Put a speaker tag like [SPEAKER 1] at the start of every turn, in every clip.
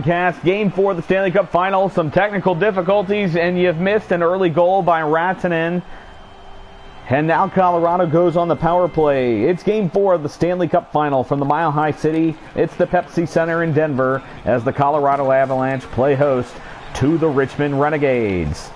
[SPEAKER 1] Cast game 4 of the Stanley Cup Final. Some technical difficulties, and you've missed an early goal by Rantanen. And now Colorado goes on the power play. It's game 4 of the Stanley Cup Final from the Mile High City. It's the Pepsi Center in Denver as the Colorado Avalanche play host to the Richmond Renegades.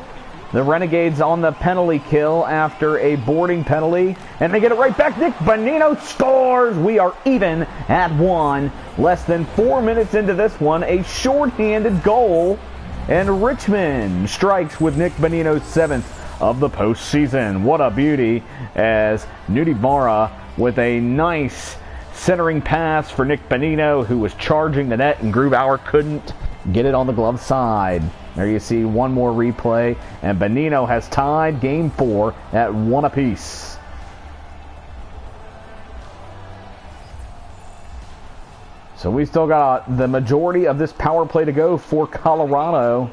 [SPEAKER 1] The Renegades on the penalty kill after a boarding penalty, and they get it right back. Nick Bonino scores. We are even at 1. Less than 4 minutes into this one, a shorthanded goal, and Richmond strikes with Nick Bonino's 7th of the postseason. What a beauty, as Nudibara with a nice centering pass for Nick Bonino, who was charging the net, and Grubauer couldn't get it on the glove side. There you see one more replay, and Bonino has tied game 4 at 1 apiece. So we still got the majority of this power play to go for Colorado.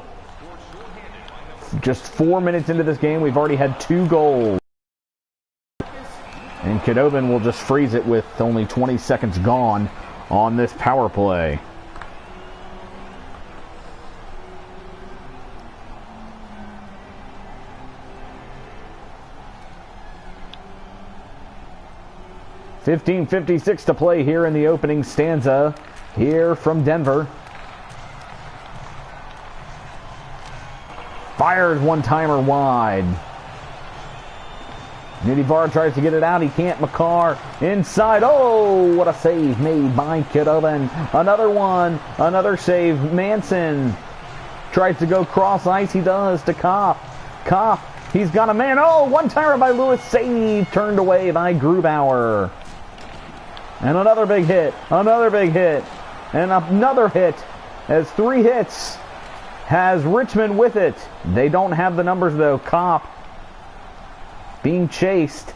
[SPEAKER 1] Just 4 minutes into this game, we've already had 2 goals. And Khudobin will just freeze it with only 20 seconds gone on this power play. .56 to play here in the opening stanza here from Denver. Fires one-timer wide. Nudibara tries to get it out. He can't. Makar inside. Oh, what a save made by Khudobin. Another one. Another save. Manson tries to go cross ice. He does to Kopp. Kopp. He's got a man. Oh, one-timer by Lewis. Save turned away by Grubauer. And another big hit, and another hit, as 3 hits has Richmond with it. They don't have the numbers though. Kopp being chased.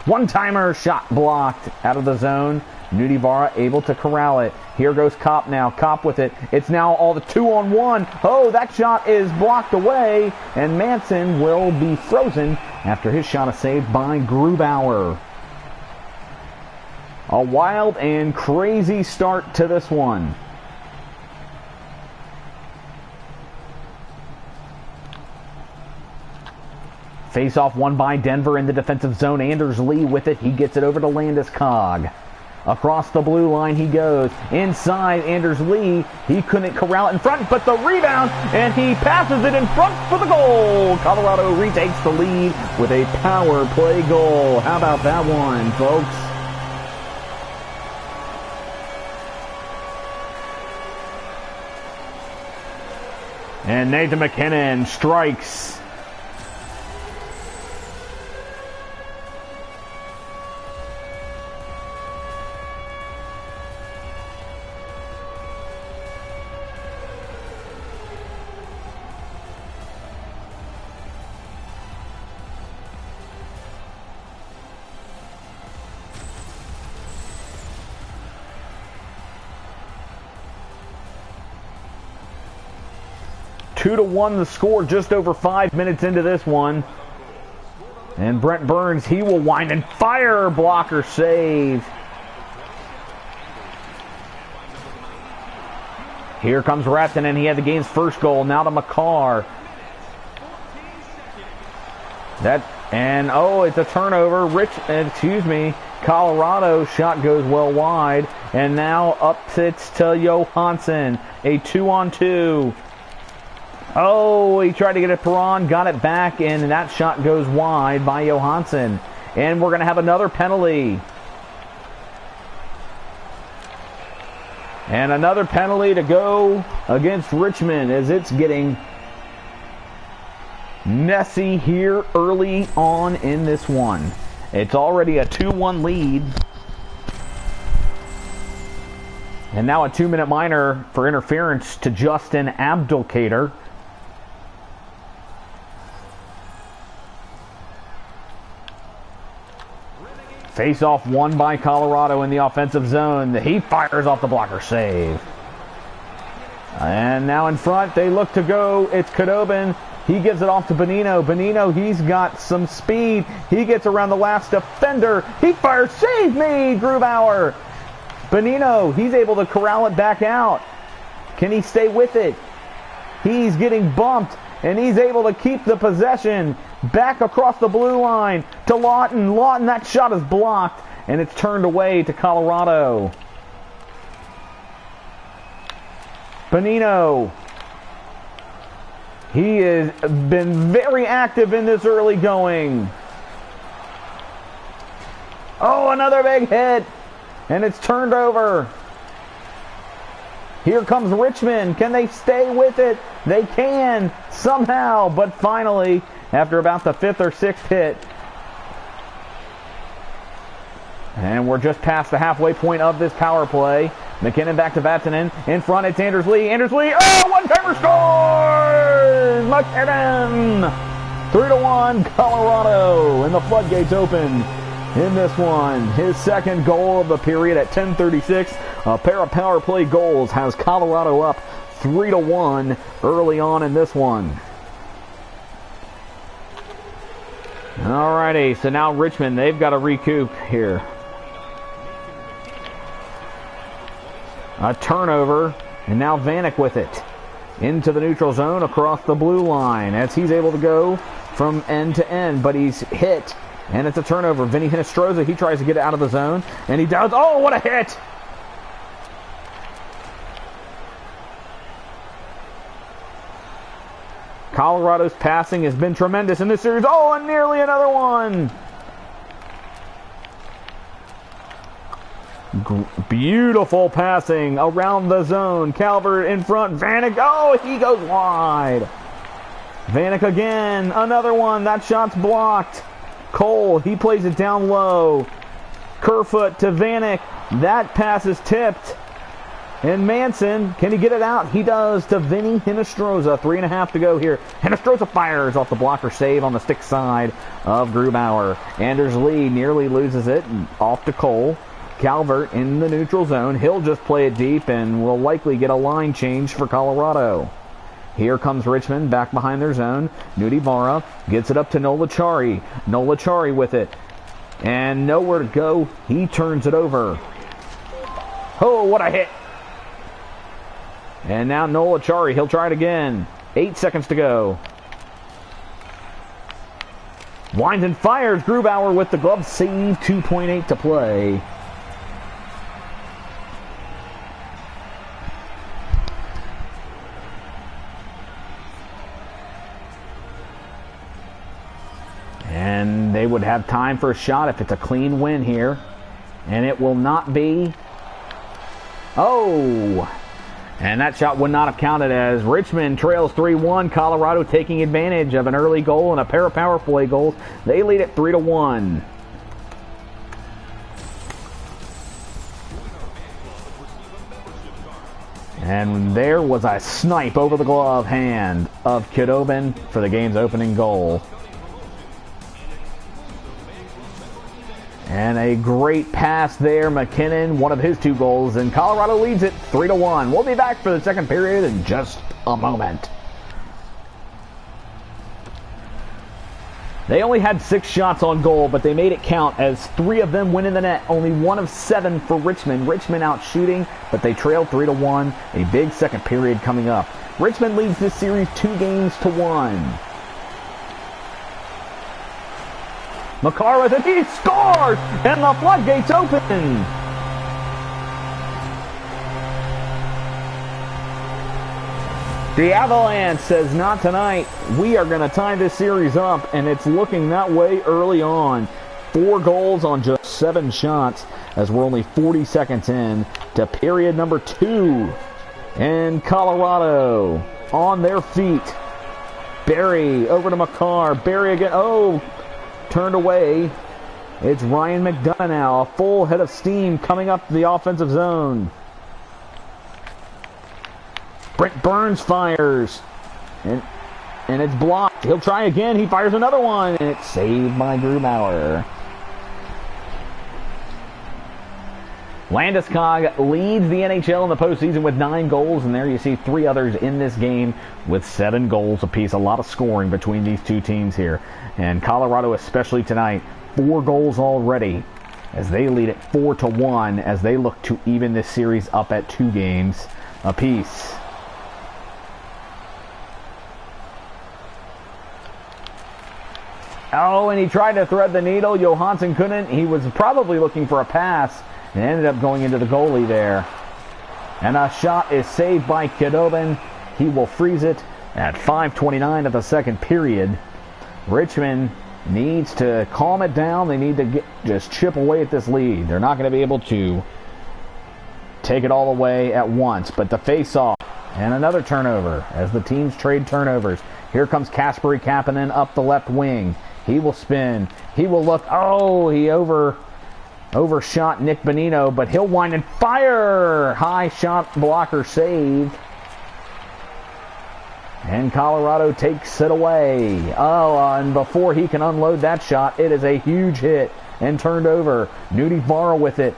[SPEAKER 1] One-timer shot blocked out of the zone. Nudibara able to corral it. Here goes Kopp now. Kopp with it. It's now all the 2-on-1. Oh, that shot is blocked away, and Manson will be frozen after his shot is saved by Grubauer. A wild and crazy start to this one. Face-off won by Denver in the defensive zone. Anders Lee with it. He gets it over to Landeskog. Across the blue line he goes. Inside, Anders Lee. He couldn't corral it in front, but the rebound, and he passes it in front for the goal. Colorado retakes the lead with a power play goal. How about that one, folks? And Nathan MacKinnon strikes. Two to 1 the score, just over 5 minutes into this one. And Brent Burns, he will wind and fire. Blocker save. Here comes Rantanen. He had the game's first goal. Now to Makar. It's a turnover. Colorado shot goes well wide. And now up sits to Johansson. A 2-on-2. Oh, he tried to get it Perron, got it back, and that shot goes wide by Johansson. And we're going to have another penalty. And another penalty to go against Richmond as it's getting messy here early on in this one. It's already a 2-1 lead. And now a 2-minute minor for interference to Justin Abdelkader. Face-off won by Colorado in the offensive zone. He fires off the blocker save. And now in front, they look to go. It's Khudobin. He gives it off to Bonino. Bonino, he's got some speed. He gets around the last defender. He fires. Save me, Grubauer. Bonino, he's able to corral it back out. Can he stay with it? He's getting bumped, and he's able to keep the possession. Back across the blue line to Lawton. Lawton, that shot is blocked, and it's turned away to Colorado. Bonino. He has been very active in this early going. Oh, another big hit, and it's turned over. Here comes Richmond. Can they stay with it? They can somehow, but finally, after about the 5th or 6th hit, and we're just past the halfway point of this power play. McKinnon back to Vatanen. In front, it's Anders Lee. Anders Lee. Oh, one-timer scores! McKinnon! 3-1, Colorado. And the floodgates open in this one. His second goal of the period at 10:36. A pair of power play goals has Colorado up 3-1 early on in this one. Alrighty, so now Richmond, they've got to recoup here. A turnover, and now Vanek with it. Into the neutral zone, across the blue line, as he's able to go from end to end, but he's hit, and it's a turnover. Vinny Hinostroza, he tries to get it out of the zone, and he does. Oh, what a hit! Colorado's passing has been tremendous in this series. Oh, and nearly another one! Beautiful passing around the zone. Calvert in front. Vanek. Oh, he goes wide. Vanek again. Another one. That shot's blocked. Cole, he plays it down low. Kerfoot to Vanek. That pass is tipped. And Manson, can he get it out? He does to Vinny Hinostroza. 3.5 to go here. Hinostroza fires off the blocker save on the stick side of Grubauer. Anders Lee nearly loses it. Off to Cole. Calvert in the neutral zone. He'll just play it deep and will likely get a line change for Colorado. Here comes Richmond back behind their zone. Nudi Vara gets it up to Nolachari. Nolachari with it. And nowhere to go. He turns it over. Oh, what a hit. And now Nolachari. He'll try it again. 8 seconds to go. Winds and fires. Grubauer with the glove save. 2.8 to play. And they would have time for a shot if it's a clean win here. And it will not be. Oh! And that shot would not have counted as Richmond trails 3-1. Colorado taking advantage of an early goal and a pair of power play goals. They lead it 3-1. And there was a snipe over the glove hand of Khudobin for the game's opening goal. And a great pass there, McKinnon, one of his 2 goals, and Colorado leads it 3-1. We'll be back for the second period in just a moment. They only had 6 shots on goal, but they made it count as 3 of them went in the net. Only 1 of 7 for Richmond. Richmond out shooting, but they trailed 3-1. A big second period coming up. Richmond leads this series 2-1. Makar with it, he scores! And the floodgates open! The Avalanche says not tonight. We are going to tie this series up, and it's looking that way early on. 4 goals on just 7 shots as we're only 40 seconds in to period number 2. And Colorado on their feet. Barry over to Makar. Barry again. Oh! Turned away. It's Ryan McDonough now. A full head of steam coming up the offensive zone. Brent Burns fires. And it's blocked. He'll try again. He fires another one. And it's saved by Grubauer. Landeskog leads the NHL in the postseason with 9 goals, and there you see 3 others in this game with 7 goals apiece. A lot of scoring between these 2 teams here. And Colorado, especially tonight, 4 goals already as they lead it 4-1 as they look to even this series up at 2 games apiece. Oh, and he tried to thread the needle. Johansson couldn't. He was probably looking for a pass and ended up going into the goalie there. And a shot is saved by Khudobin. He will freeze it at 5:29 of the second period. Richmond needs to calm it down. They need to just chip away at this lead. They're not going to be able to take it all away at once. But the face-off and another turnover as the teams trade turnovers. Here comes Kasperi Kapanen up the left wing. He will spin. He will look. Oh, he overshot Nick Bonino, but he'll wind and fire. High shot blocker saved. And Colorado takes it away. Oh, and before he can unload that shot, it is a huge hit and turned over. Nudivara with it.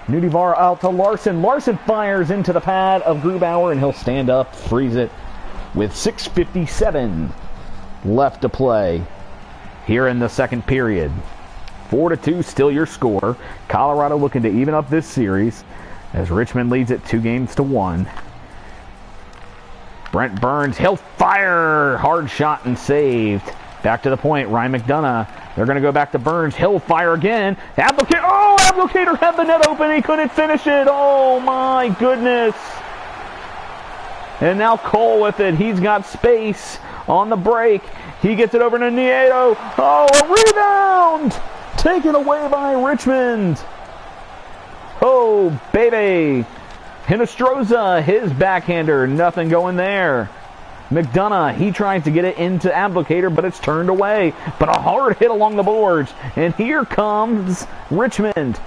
[SPEAKER 1] Nudivara out to Larson. Larson fires into the pad of Grubauer, and he'll stand up, freeze it with 6:57 left to play here in the second period. 4-2 still your score. Colorado looking to even up this series as Richmond leads it 2-1. Brent Burns, he'll fire. Hard shot and saved. Back to the point, Ryan McDonough. They're going to go back to Burns. He'll fire again. Abdelkader had the net open. He couldn't finish it. Oh, my goodness. And now Cole with it. He's got space on the break. He gets it over to Nieto. Oh, a rebound. Taken away by Richmond. Oh, baby. Hinostroza, his backhander, nothing going there. McDonough, he tries to get it into Abdelkader, but it's turned away. But a hard hit along the boards. And here comes Richmond.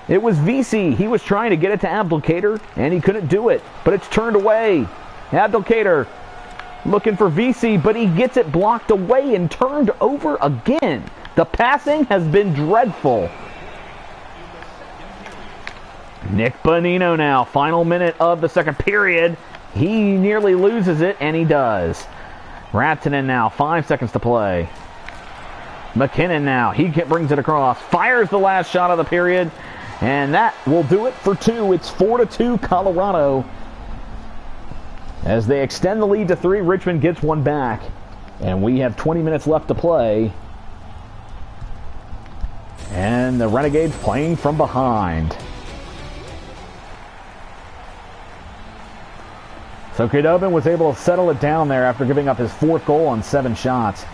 [SPEAKER 1] It was Vesey. He was trying to get it to Abdelkader, and he couldn't do it. But it's turned away. Abdelkader looking for Vesey, but he gets it blocked away and turned over again. The passing has been dreadful. Nick Bonino now, final minute of the second period. He nearly loses it, and he does. Rantanen now, 5 seconds to play. McKinnon now, he brings it across, fires the last shot of the period, and that will do it for two. It's 4-2 Colorado. As they extend the lead to 3, Richmond gets one back, and we have 20 minutes left to play. And the Renegades playing from behind. So Khudobin was able to settle it down there after giving up his 4th goal on 7 shots.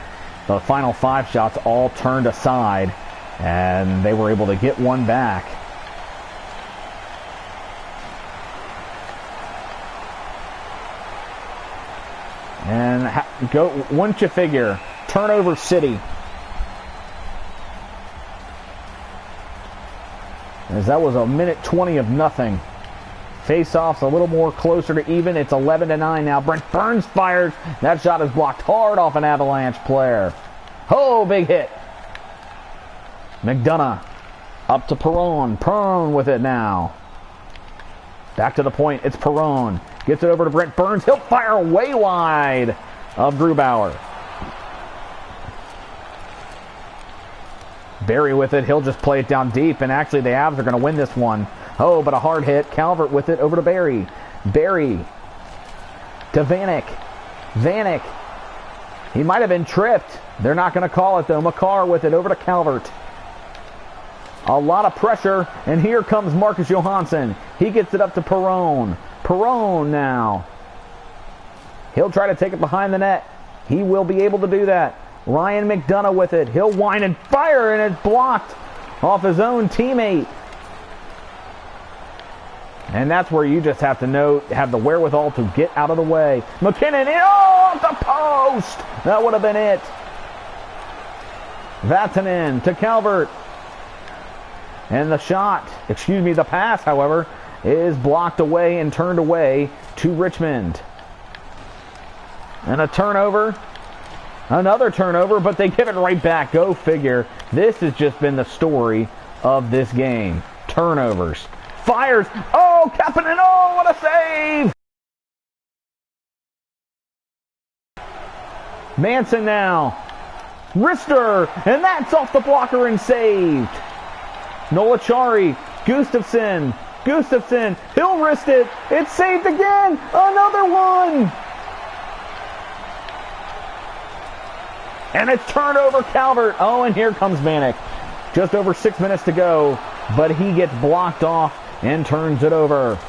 [SPEAKER 1] The final 5 shots all turned aside, and they were able to get one back. And once you figure, turnover city. As that was a minute 20 of nothing. Face-offs a little more closer to even. It's 11-9 now. Brent Burns fires. That shot is blocked hard off an Avalanche player. Oh, big hit. McDonough up to Perron. Perron with it now. Back to the point. It's Perron. Gets it over to Brent Burns. He'll fire way wide of Grubauer. Barry with it. He'll just play it down deep, and actually the Avs are going to win this one. Oh, but a hard hit. Calvert with it over to Barry. Barry to Vanek. Vanek. He might have been tripped. They're not going to call it, though. Makar with it over to Calvert. A lot of pressure, and here comes Marcus Johansson. He gets it up to Perron. Perron now. He'll try to take it behind the net. He will be able to do that. Ryan McDonough with it. He'll wind and fire, and it's blocked off his own teammate. And that's where you just have to have the wherewithal to get out of the way. McKinnon, off the post! That would have been it. Vatanen to Calvert. And the pass, however, is blocked away and turned away to Richmond. And a turnover. Another turnover, but they give it right back. Go figure. This has just been the story of this game. Turnovers. Fires. Oh, Kapanen. Oh, what a save. Manson now. Wrister. And that's off the blocker and saved. Nolachari. Gustafsson. He'll wrist it. It's saved again. Another one. And it's turned over Calvert. Oh, and here comes Vanek. Just over 6 minutes to go, but he gets blocked off and turns it over.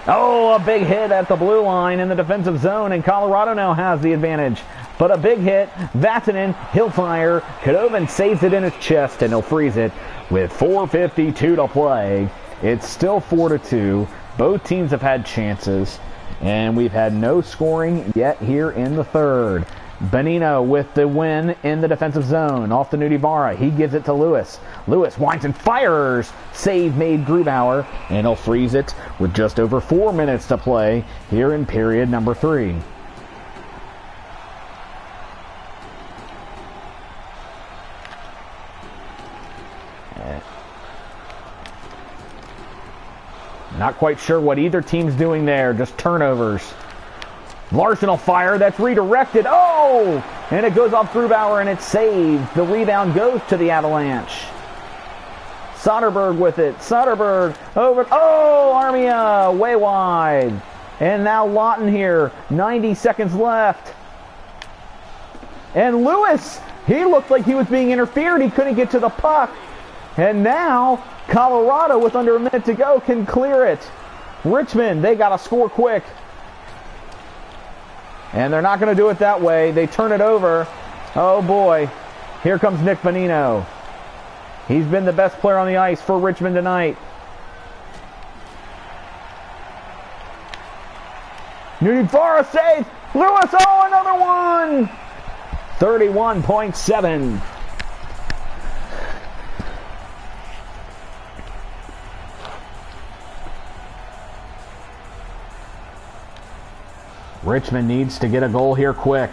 [SPEAKER 1] Oh, a big hit at the blue line in the defensive zone, and Colorado now has the advantage. But a big hit, Vatanen, he'll fire. Khudobin saves it in his chest, and he'll freeze it with 4:52 to play. It's still 4-2. Both teams have had chances, and we've had no scoring yet here in the third. Bonino with the win in the defensive zone. Off to Nudivara. He gives it to Lewis. Lewis winds and fires. Save made Grubauer, and he'll freeze it with just over 4 minutes to play here in period number 3. Not quite sure what either team's doing there. Just turnovers. Larson will fire. That's redirected. Oh! And it goes off Grubauer, and it's saved. The rebound goes to the Avalanche. Soderberg with it. Soderberg over. Oh! Armia way wide. And now Lawton here. 90 seconds left. And Lewis, he looked like he was being interfered. He couldn't get to the puck. And now Colorado, with under a minute to go, can clear it. Richmond, they got to score quick. And they're not going to do it that way. They turn it over. Oh, boy. Here comes Nick Bonino. He's been the best player on the ice for Richmond tonight. Nudivara saves. Lewis, oh, another one. 31.7. Richmond needs to get a goal here quick.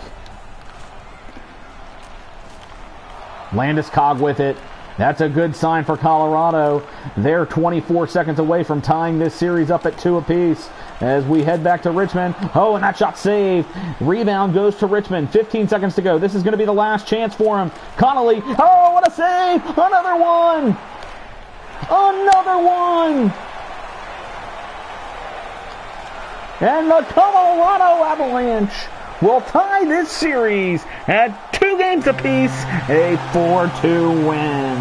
[SPEAKER 1] Landeskog with it. That's a good sign for Colorado. They're 24 seconds away from tying this series up at 2 apiece as we head back to Richmond. Oh, and that shot saved. Rebound goes to Richmond. 15 seconds to go. This is going to be the last chance for him. Connolly. Oh, what a save. Another one. Another one. And the Colorado Avalanche will tie this series at 2 games apiece, a 4-2 win.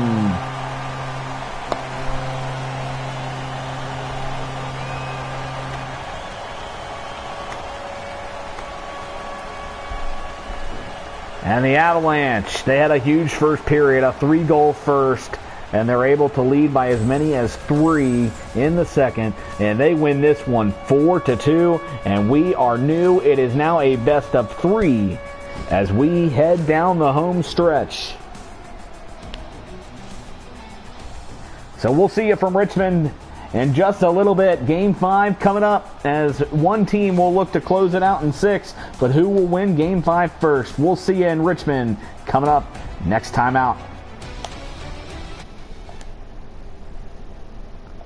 [SPEAKER 1] And the Avalanche, they had a huge first period, a 3-goal first. And they're able to lead by as many as 3 in the second. And they win this one 4-2. And we are new. It is now a best of 3 as we head down the home stretch. So we'll see you from Richmond in just a little bit. Game 5 coming up as one team will look to close it out in 6. But who will win Game 5 first? We'll see you in Richmond coming up next time out.